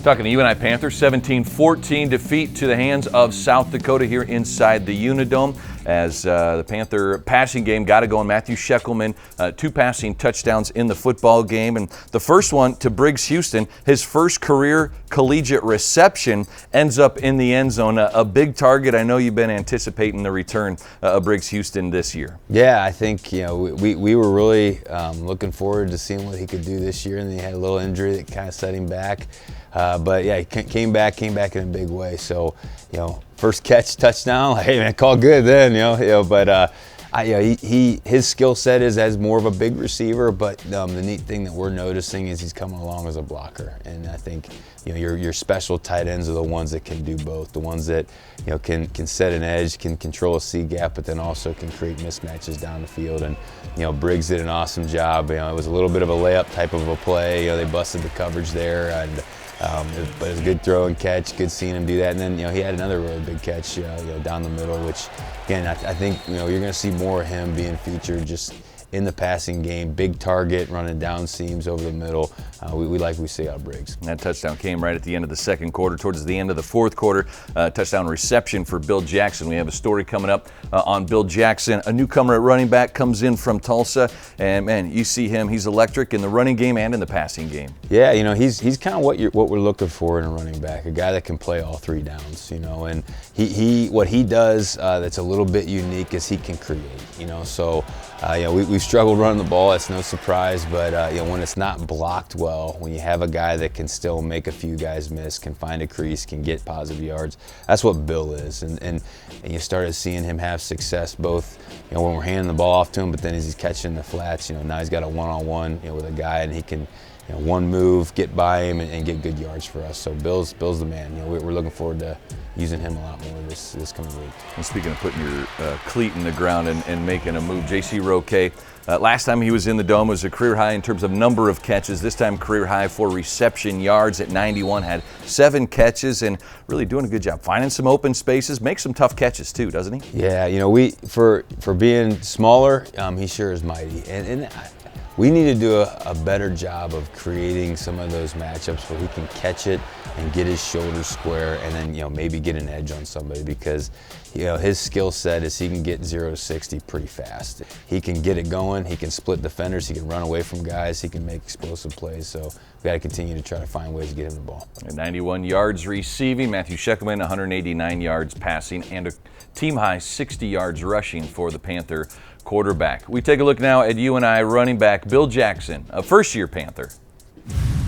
Talking to UNI Panthers, 17-14 defeat to the hands of South Dakota here inside the Unidome as the Panther passing game got it going. Matthew Sheckelman, 2 passing touchdowns in the football game. And the first one to Briggs Houston, his first career collegiate reception, ends up in the end zone. A big target. I know you've been anticipating the return of Briggs Houston this year. Yeah, I think we were really looking forward to seeing what he could do this year, and he had a little injury that kind of set him back. But yeah, he came back in a big way. So, first catch, touchdown. Like, hey man, call good then, But his skill set is as more of a big receiver. But the neat thing that we're noticing is he's coming along as a blocker. And I think your special tight ends are the ones that can do both. The ones that can set an edge, can control a C gap, but then also can create mismatches down the field. And Briggs did an awesome job. It was a little bit of a layup type of a play. They busted the coverage there, and but it was a good throw and catch. Good seeing him do that. And then he had another really big catch down the middle, which again I think you're going to see more of him being featured just in the passing game. Big target, running down seams over the middle. We like what we see out of Briggs. That touchdown came right at the end of the second quarter, towards the end of the fourth quarter. Touchdown reception for Bill Jackson. We have a story coming up on Bill Jackson. A newcomer at running back comes in from Tulsa, and man, you see him. He's electric in the running game and in the passing game. Yeah, he's kind of what we're looking for in a running back, a guy that can play all 3 downs. And what he does that's a little bit unique is he can create. So we've struggled running the ball. It's no surprise, but when it's not blocked well, when you have a guy that can still make a few guys miss, can find a crease, can get positive yards, that's what Bill is. And you started seeing him have success both when we're handing the ball off to him, but then as he's catching the flats, now he's got a one-on-one with a guy, and he can one move, get by him, and get good yards for us. So Bill's the man. We're looking forward to using him a lot more this coming week. And speaking of putting your cleat in the ground and making a move, J.C. Roque, last time he was in the Dome was a career high in terms of number of catches. This time career high for reception yards at 91, had 7 catches, and really doing a good job finding some open spaces, makes some tough catches too, doesn't he? Yeah, we for being smaller, he sure is mighty. And we need to do a better job of creating some of those matchups where he can catch it and get his shoulders square, and then maybe get an edge on somebody, because his skill set is he can get 0 to 60 pretty fast. He can get it going. He can split defenders. He can run away from guys. He can make explosive plays. So we got to continue to try to find ways to get him the ball. 91 yards receiving. Matthew Sheckelman, 189 yards passing, and a team high 60 yards rushing for the Panther quarterback. We take a look now at UNI running back Bill Jackson, a first-year Panther.